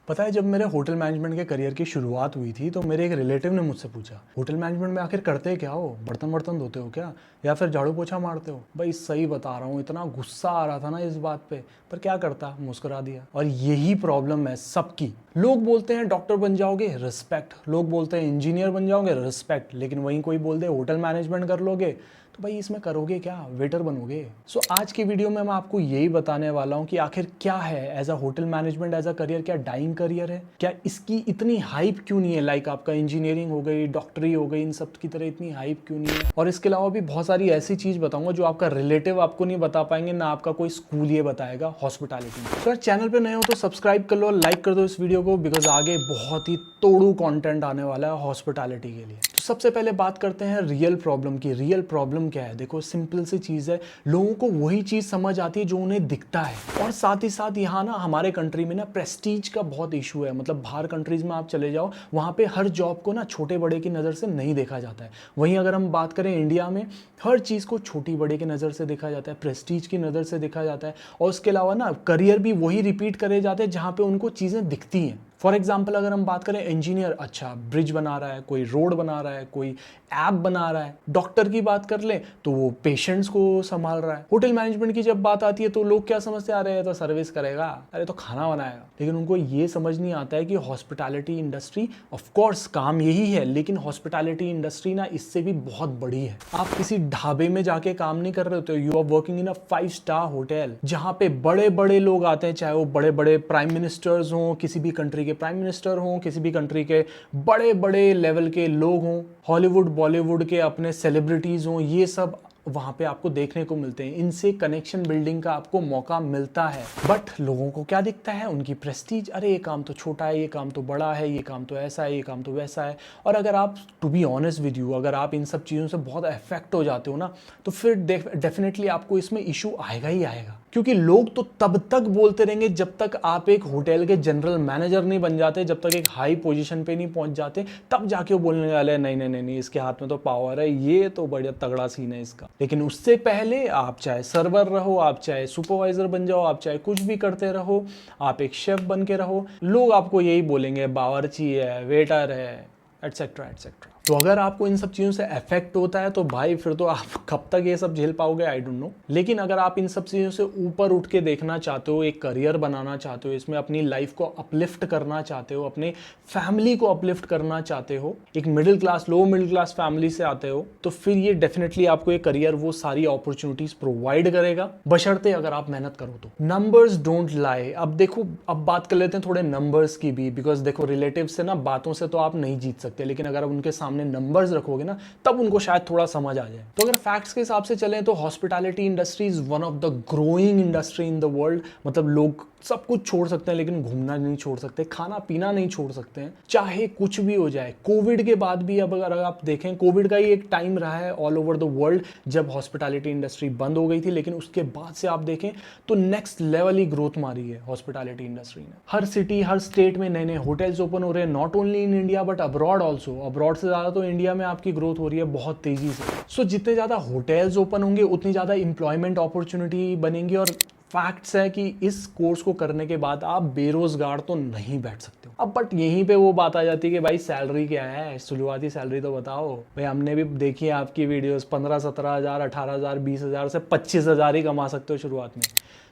पता है, जब मेरे होटल मैनेजमेंट के करियर की शुरुआत हुई थी तो मेरे एक रिलेटिव ने मुझसे पूछा, होटल मैनेजमेंट में आखिर करते क्या हो? बर्तन वर्तन धोते हो क्या, या फिर झाड़ू पोछा मारते हो? भाई सही बता रहा हूँ, इतना गुस्सा आ रहा था ना इस बात पे, पर क्या करता, मुस्कुरा दिया। और यही प्रॉब्लम है सबकी। लोग बोलते हैं डॉक्टर बन जाओगे, रिस्पेक्ट। लोग बोलते हैं इंजीनियर बन जाओगे, रिस्पेक्ट। लेकिन वहीं कोई बोल दे होटल मैनेजमेंट कर लोगे, तो भाई इसमें करोगे क्या? वेटर बनोगे। सो आज की वीडियो में मैं आपको यही बताने वाला हूँ कि आखिर क्या है as a hotel management as a career. क्या डाइंग करियर है? क्या इसकी इतनी हाइप क्यों नहीं है? लाइक आपका इंजीनियरिंग हो गई, डॉक्टरी हो गई, इन सब की तरह इतनी हाइप क्यों नहीं है? और इसके अलावा भी बहुत सारी ऐसी चीज बताऊंगा जो आपका रिलेटिव आपको नहीं बता पाएंगे, ना आपका कोई स्कूल ये बताएगा हॉस्पिटैलिटी में। तो यार चैनल पे नए हो तो सब्सक्राइब कर लो, लाइक कर दो इस वीडियो को, बिकॉज आगे बहुत ही तोड़ू कंटेंट आने वाला है हॉस्पिटैलिटी के लिए। तो सबसे पहले बात करते हैं रियल प्रॉब्लम की। रियल प्रॉब्लम क्या है? देखो सिंपल सी चीज़ है, लोगों को वही चीज़ समझ आती है जो उन्हें दिखता है। और साथ ही साथ यहाँ ना हमारे कंट्री में ना प्रेस्टीज का बहुत इशू है। मतलब बाहर कंट्रीज में आप चले जाओ, वहाँ पे हर जॉब को ना छोटे बड़े की नज़र से नहीं देखा जाता है। वहीं अगर हम बात करें इंडिया में, हर चीज़ को छोटी बड़े की नज़र से देखा जाता है, प्रेस्टीज की नज़र से देखा जाता है। और उसके अलावा ना करियर भी वही रिपीट करे जाते हैं जहाँ पे उनको चीज़ें दिखती हैं। फॉर एग्जाम्पल अगर हम बात करें इंजीनियर, अच्छा ब्रिज बना रहा है, कोई रोड बना रहा है, कोई ऐप बना रहा है। डॉक्टर की बात कर ले तो वो पेशेंट्स को संभाल रहा है। होटल मैनेजमेंट की जब बात आती है तो लोग क्या समझते आ रहे हैं, तो सर्विस करेगा, अरे तो खाना बनाएगा। लेकिन उनको ये समझ नहीं आता है कि हॉस्पिटैलिटी इंडस्ट्री, ऑफ कोर्स काम यही है, लेकिन हॉस्पिटैलिटी इंडस्ट्री ना इससे भी बहुत बड़ी है। आप किसी ढाबे में जाके काम नहीं कर रहे होते, you are working in a 5 star hotel, जहाँ पे बड़े बड़े लोग आते हैं, चाहे वो बड़े बड़े प्राइम मिनिस्टर्स हों, किसी भी कंट्री के प्राइम मिनिस्टर हों, किसी भी कंट्री के बड़े बड़े लेवल के लोग हों, हॉलीवुड बॉलीवुड के अपने सेलिब्रिटीज़ हों, ये सब वहाँ पे आपको देखने को मिलते हैं। इनसे कनेक्शन बिल्डिंग का आपको मौका मिलता है। बट लोगों को क्या दिखता है? उनकी प्रेस्टीज। अरे ये काम तो छोटा है, ये काम तो बड़ा है, ये काम तो ऐसा है, ये काम तो वैसा है। और अगर आप, to be honest with you, अगर आप इन सब चीज़ों से बहुत अफेक्ट हो जाते हो ना, तो फिर डेफिनेटली आपको इसमें इशू आएगा ही आएगा। क्योंकि लोग तो तब तक बोलते रहेंगे जब तक आप एक होटल के जनरल मैनेजर नहीं बन जाते, जब तक एक हाई पोजीशन पे नहीं पहुंच जाते, तब जाके वो बोलने वाले हैं नहीं नहीं नहीं नहीं, इसके हाथ में तो पावर है, ये तो बढ़िया तगड़ा सीन है इसका। लेकिन उससे पहले आप चाहे सर्वर रहो, आप चाहे सुपरवाइजर बन जाओ, आप चाहे कुछ भी करते रहो, आप एक शेफ बन के रहो, लोग आपको यही बोलेंगे बावर्ची है, वेटर है, एटसेट्रा एटसेट्रा। तो अगर आपको इन सब चीज़ों से अफेक्ट होता है तो भाई फिर तो आप कब तक ये सब झेल पाओगे, आई डोंट नो। लेकिन अगर आप इन सब चीज़ों से ऊपर उठ के देखना चाहते हो, एक करियर बनाना चाहते हो, इसमें अपनी लाइफ को अपलिफ्ट करना चाहते हो, अपने फैमिली को अपलिफ्ट करना चाहते हो, एक middle class, low middle class family से आते हो, तो फिर ये डेफिनेटली आपको ये करियर वो सारी अपॉर्चुनिटीज प्रोवाइड करेगा, बशर्ते अगर आप मेहनत करो तो। Numbers don't lie. अब देखो, अब बात कर लेते हैं थोड़े नंबर्स की भी, बिकॉज देखो रिलेटिव से ना बातों से तो आप नहीं जीत सकते, लेकिन अगर उनके सामने नंबर्स रखोगे ना, तब उनको शायद थोड़ा समझ आ जाए। तो अगर फैक्ट्स के हिसाब से चलें तो hospitality industry is one of the growing industry in the world. मतलब लोग सब कुछ छोड़ सकते हैं लेकिन घूमना नहीं छोड़ सकते, खाना पीना नहीं छोड़ सकते हैं, चाहे कुछ भी हो जाए। कोविड के बाद भी अब अगर आप देखें, कोविड का ही एक टाइम रहा है ऑल ओवर द वर्ल्ड जब हॉस्पिटैलिटी इंडस्ट्री बंद हो गई थी, लेकिन उसके बाद से आप देखें तो नेक्स्ट लेवल ही ग्रोथ मारी है हॉस्पिटैलिटी इंडस्ट्री ने। हर सिटी, हर स्टेट में नए नए होटल्स ओपन हो रहे हैं, not only in India but abroad also. Abroad से ज़्यादा तो इंडिया में आपकी ग्रोथ हो रही है बहुत तेजी से। सो जितने ज़्यादा होटल्स ओपन होंगे उतनी ज़्यादा इंप्लॉयमेंट अपॉर्चुनिटी बनेंगी। और फैक्ट्स है कि इस कोर्स को करने के बाद आप बेरोजगार तो नहीं बैठ सकते हो। अब बट यहीं पे वो बात आ जाती है कि भाई सैलरी क्या है, शुरुआती सैलरी तो बताओ भाई। हमने भी देखी है आपकी वीडियोस, 15-17 हज़ार, 18 हज़ार, 20 हज़ार से 25 हज़ार ही कमा सकते हो शुरुआत में।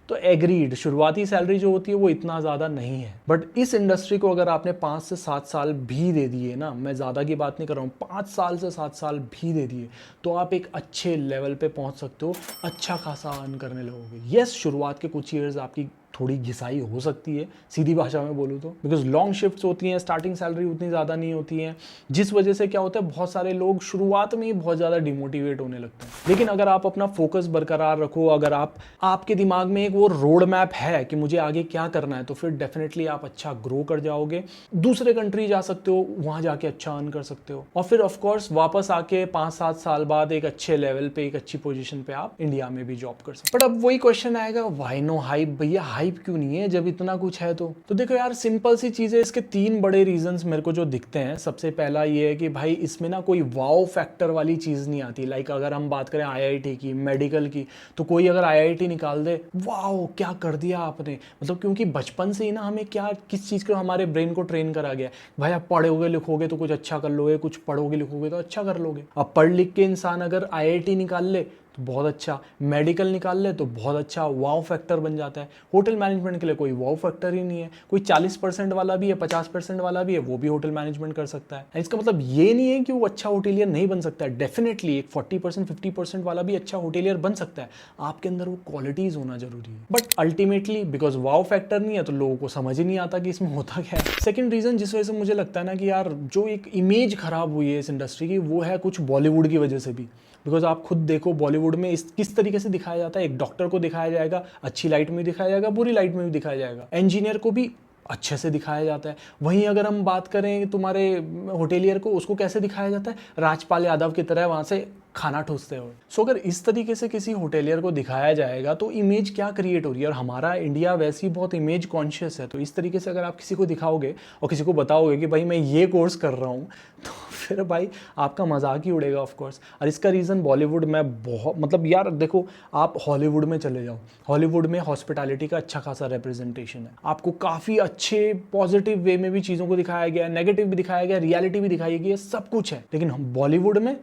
तो एग्रीड, शुरुआती सैलरी जो होती है वो इतना ज़्यादा नहीं है। बट इस इंडस्ट्री को अगर आपने 5 से 7 साल भी दे दिए ना, मैं ज़्यादा की बात नहीं कर रहा हूँ, 5 साल से 7 साल भी दे दिए, तो आप एक अच्छे लेवल पे पहुँच सकते हो, अच्छा खासा अर्न करने लगोगे। यस, शुरुआत के कुछ ईयर्स आपकी थोड़ी घिसाई हो सकती है, सीधी भाषा में बोलूँ तो, बिकॉज लॉन्ग शिफ्ट्स होती हैं, स्टार्टिंग सैलरी उतनी ज़्यादा नहीं होती है, जिस वजह से क्या होता है बहुत सारे लोग शुरुआत में ही बहुत ज़्यादा डिमोटिवेट होने लगते हैं। लेकिन अगर आप अपना फोकस बरकरार रखो, अगर आपके दिमाग में एक वो रोड मैप है कि मुझे आगे क्या करना है, तो फिर डेफिनेटली आप अच्छा ग्रो कर जाओगे, दूसरे कंट्री जा सकते हो, वहाँ जाके अच्छा अर्न कर सकते हो, और फिर ऑफकोर्स वापस आके 5-7 साल बाद एक अच्छे लेवल पे, एक अच्छी पोजीशन पे आप इंडिया में भी जॉब कर सकते हो। बट अब वही क्वेश्चन आएगा, व्हाई नो हाइप? भैया हाइप क्यों नहीं है जब इतना कुछ है? तो देखो यार, सिंपल सी चीज़ है, इसके 3 बड़े रीजंस मेरे को जो दिखते हैं। सबसे पहला ये है कि भाई इसमें ना कोई वाओ फैक्टर वाली चीज़ नहीं आती। लाइक अगर हम बात करें आईआईटी की, मेडिकल की, तो कोई अगर आईआईटी निकाल दे, वाओ क्या कर दिया आपने, मतलब क्योंकि बचपन से ही ना हमें क्या किस चीज़ को हमारे ब्रेन को ट्रेन करा गया, भाई आप पढ़ोगे लिखोगे तो कुछ अच्छा कर लोगे, कुछ पढ़ोगे लिखोगे तो अच्छा कर लोगे। अब पढ़ लिख के इंसान अगर आईआईटी निकाल ले तो बहुत अच्छा, मेडिकल निकाल ले तो बहुत अच्छा, वाव फैक्टर बन जाता है। होटल मैनेजमेंट के लिए कोई वाव फैक्टर ही नहीं है। कोई 40% वाला भी है, 50% वाला भी है, वो भी होटल मैनेजमेंट कर सकता है। इसका मतलब ये नहीं है कि वो अच्छा होटेलियर नहीं बन सकता है। डेफिनेटली एक 40% 50% वाला भी अच्छा होटेलियर बन सकता है। आपके अंदर वो क्वालिटीज होना जरूरी है। But ultimately because wow factor नहीं है तो लोगों को समझ ही नहीं आता कि इसमें होता क्या है। सेकेंड रीजन जिस वजह से मुझे लगता है ना कि यार जो एक इमेज खराब हुई है इस इंडस्ट्री की, वो है कुछ बॉलीवुड की वजह से भी। बिकॉज आप खुद देखो बॉलीवुड में किस तरीके से दिखाया जाता है। एक डॉक्टर को दिखाया जाएगा, अच्छी लाइट में भी दिखाया जाएगा, बुरी लाइट में भी दिखाया जाएगा। इंजीनियर को भी अच्छे से दिखाया जाता है। वहीं अगर हम बात करें तुम्हारे होटेलियर को, उसको कैसे दिखाया जाता है? राजपाल यादव की तरह वहां से खाना ठूसते हुए। सो अगर इस तरीके से किसी होटेलियर को दिखाया जाएगा तो इमेज क्या क्रिएट हो रही है। और हमारा इंडिया वैसे ही बहुत इमेज कॉन्शियस है, तो इस तरीके से अगर आप किसी को दिखाओगे और किसी को बताओगे कि भाई मैं ये कोर्स कर रहा हूँ, तो फिर भाई आपका मजाक ही उड़ेगा ऑफ कोर्स। और इसका रीज़न बॉलीवुड में बहुत, मतलब यार देखो, आप हॉलीवुड में चले जाओ, हॉलीवुड में हॉस्पिटैलिटी का अच्छा खासा रिप्रेजेंटेशन है। आपको काफ़ी अच्छे पॉजिटिव वे में भी चीज़ों को दिखाया गया है, नेगेटिव भी दिखाया गया, रियलिटी भी दिखाई गई है, सब कुछ है। लेकिन हम बॉलीवुड में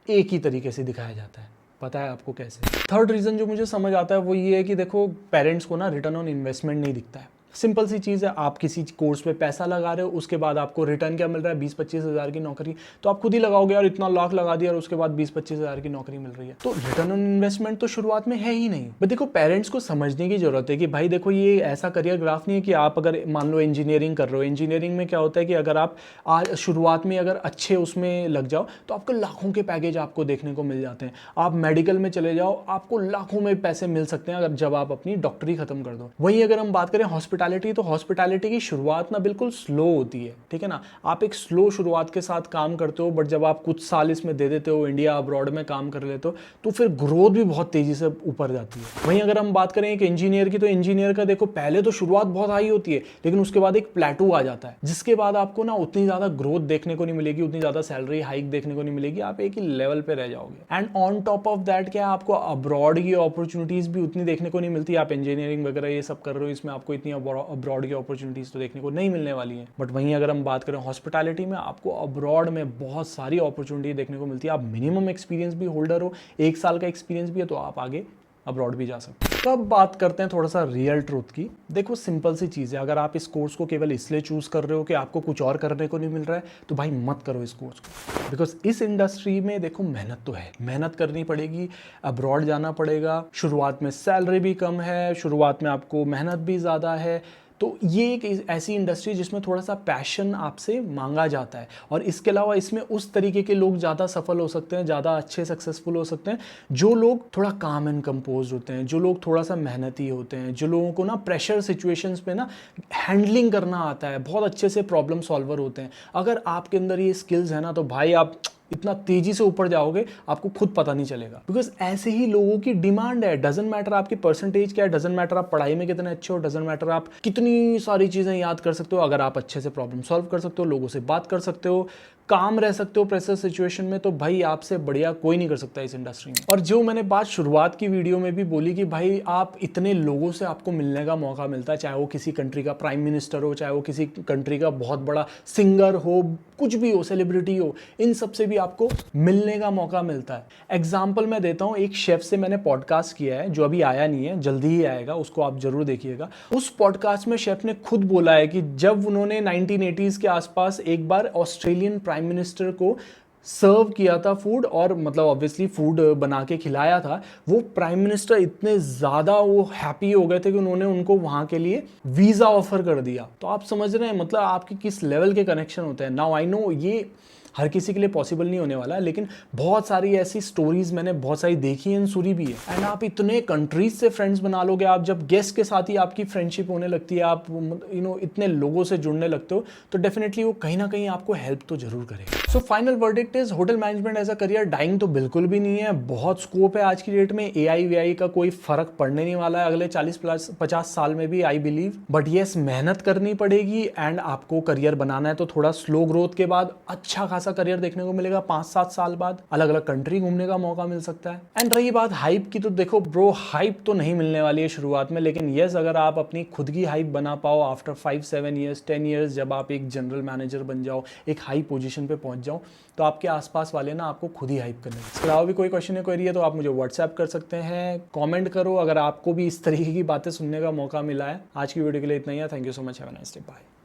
एक ही तरीके से दिखाया जाता है। पता है आपको कैसे? थर्ड रीज़न जो मुझे समझ आता है वो ये है कि देखो, पेरेंट्स को ना रिटर्न ऑन इन्वेस्टमेंट नहीं दिखता है। सिंपल सी चीज़ है, आप किसी कोर्स पे पैसा लगा रहे हो, उसके बाद आपको रिटर्न क्या मिल रहा है? 20-25 हज़ार की नौकरी। तो आप खुद ही लगाओगे यार, इतना लाख लगा दिया और उसके बाद 20-25 हज़ार की नौकरी मिल रही है। तो रिटर्न ऑन इन्वेस्टमेंट तो शुरुआत में है ही नहीं। बट देखो, पेरेंट्स को समझने की जरूरत है कि भाई देखो, ये ऐसा करियर ग्राफ नहीं है कि आप अगर मान लो इंजीनियरिंग कर रहे हो, इंजीनियरिंग में क्या होता है कि अगर आप आज शुरुआत में अगर अच्छे उसमें लग जाओ तो आपको लाखों के पैकेज आपको देखने को मिल जाते हैं। आप मेडिकल में चले जाओ, आपको लाखों में पैसे मिल सकते हैं अगर जब आप अपनी डॉक्टरी खत्म कर दो। वहीं अगर हम बात करें हॉस्पिटैलिटी, तो हॉस्पिटैलिटी की शुरुआत ना बिल्कुल स्लो होती है, ठीक है ना। आप एक स्लो शुरुआत के साथ काम करते हो, बट जब आप कुछ साल इसमें दे देते हो, इंडिया अब्रॉड में काम कर लेते हो, तो फिर ग्रोथ भी बहुत तेजी से ऊपर जाती है। वहीं अगर हम बात करें एक इंजीनियर की, तो इंजीनियर का देखो, पहले तो शुरुआत बहुत हाई होती है, लेकिन उसके बाद एक प्लेटू आ जाता है, जिसके बाद आपको ना उतनी ज्यादा ग्रोथ देखने को नहीं मिलेगी, उतनी ज्यादा सैलरी हाइक देखने को नहीं मिलेगी, आप एक ही लेवल पे रह जाओगे। And on top of that क्या, आपको अब्रॉड की अपॉर्चुनिटीज भी उतनी देखने को नहीं मिलती। आप इंजीनियरिंग वगैरह ये सब कर रहे हो, इसमें आपको इतनी अब्रॉड की अपॉर्चुनिटीज तो देखने को नहीं मिलने वाली है। बट वहीं अगर हम बात करें हॉस्पिटैलिटी में, आपको अब्रॉड में बहुत सारी अपॉर्चुनिटी देखने को मिलती है। आप मिनिमम एक्सपीरियंस भी होल्डर हो, 1 साल का एक्सपीरियंस भी है, तो आप आगे अब्रॉड भी जा सकते हैं। तो अब बात करते हैं थोड़ा सा रियल ट्रूथ की। देखो, सिंपल सी चीज़ है, अगर आप इस कोर्स को केवल इसलिए चूज कर रहे हो कि आपको कुछ और करने को नहीं मिल रहा है, तो भाई मत करो इस कोर्स को। बिकॉज इस इंडस्ट्री में देखो, मेहनत तो है, मेहनत करनी पड़ेगी, अब्रॉड जाना पड़ेगा, शुरुआत में सैलरी भी कम है, शुरुआत में आपको मेहनत भी ज़्यादा है। तो ये एक ऐसी इंडस्ट्री जिसमें थोड़ा सा पैशन आपसे मांगा जाता है। और इसके अलावा इसमें उस तरीके के लोग ज़्यादा सफल हो सकते हैं, ज़्यादा अच्छे सक्सेसफुल हो सकते हैं, जो लोग थोड़ा काम एंड कंपोज होते हैं, जो लोग थोड़ा सा मेहनती होते हैं, जो लोगों को ना प्रेशर सिचुएशंस पे ना हैंडलिंग करना आता है, बहुत अच्छे से प्रॉब्लम सॉल्वर होते हैं। अगर आपके अंदर ये स्किल्स है ना, तो भाई आप इतना तेजी से ऊपर जाओगे, आपको खुद पता नहीं चलेगा। बिकॉज ऐसे ही लोगों की डिमांड है। डजंट मैटर आपकी परसेंटेज क्या है, डजंट मैटर आप पढ़ाई में कितने अच्छे हो, डजंट मैटर आप कितनी सारी चीजें याद कर सकते हो, अगर आप अच्छे से प्रॉब्लम सॉल्व कर सकते हो, लोगों से बात कर सकते हो, काम रह सकते हो प्रेशर सिचुएशन में, तो भाई आपसे बढ़िया कोई नहीं कर सकता इस इंडस्ट्री में। और जो मैंने बात शुरुआत की वीडियो में भी बोली कि भाई आप इतने लोगों से आपको मिलने का मौका मिलता है, चाहे वो किसी कंट्री का प्राइम मिनिस्टर हो, चाहे वो किसी कंट्री का बहुत बड़ा सिंगर हो, कुछ भी हो, सेलिब्रिटी हो, इन सब से भी आपको मिलने का मौका मिलता है। एग्जाम्पल मैं देता हूँ, एक शेफ से मैंने पॉडकास्ट किया है, जो अभी आया नहीं है, जल्दी ही आएगा, उसको आप जरूर देखिएगा। उस पॉडकास्ट में शेफ ने खुद बोला है कि जब उन्होंने 1980s के आसपास एक बार ऑस्ट्रेलियन प्राइम मिनिस्टर को सर्व किया था फूड, और मतलब ऑब्वियसली फूड बना के खिलाया था, वो प्राइम मिनिस्टर इतने ज़्यादा वो हैप्पी हो गए थे कि उन्होंने उनको वहाँ के लिए वीज़ा ऑफर कर दिया। तो आप समझ रहे हैं मतलब आपके किस लेवल के कनेक्शन होते हैं। नाउ आई नो ये हर किसी के लिए पॉसिबल नहीं होने वाला है, लेकिन बहुत सारी ऐसी स्टोरीज मैंने बहुत सारी देखी हैं, सुनी भी है। एंड आप इतने कंट्रीज से फ्रेंड्स बना लोगे, आप जब गेस्ट के साथ ही आपकी फ्रेंडशिप होने लगती है, आप इतने लोगों से जुड़ने लगते हो, तो डेफिनेटली वो कहीं ना कहीं आपको हेल्प तो जरूर करेगा। So final verdict is hotel management as a career dying तो बिल्कुल भी नहीं है, बहुत स्कोप है आज की डेट में। एआई वीआई का कोई फर्क पड़ने नहीं वाला है अगले 40-50 साल में भी, आई बिलीव। बट येस, मेहनत करनी पड़ेगी एंड आपको करियर बनाना है तो थोड़ा स्लो ग्रोथ के बाद अच्छा खासा करियर देखने को मिलेगा। 5-7 साल बाद अलग अलग कंट्री घूमने का मौका मिल सकता है। एंड रही बात हाइप की, तो देखो ब्रो, हाइप तो नहीं मिलने वाली है शुरुआत में, लेकिन येस, अगर आप अपनी खुद की हाइप बना पाओ आफ्टर 5-7 ईयर्स 10 ईयर्स, जब आप एक जनरल मैनेजर बन जाओ, एक हाई पोजीशन पे पहुंच जाओ, तो आपके आसपास वाले ना आपको खुद ही हाइप करने। इसके अलावा भी कोई क्वेश्चन है, क्वेरी है, तो आप मुझे व्हाट्सएप कर सकते हैं, कमेंट करो अगर आपको भी इस तरीके की बातें सुनने का मौका मिला है। आज की वीडियो के लिए इतना ही है। Thank you so much, have a nice day, bye.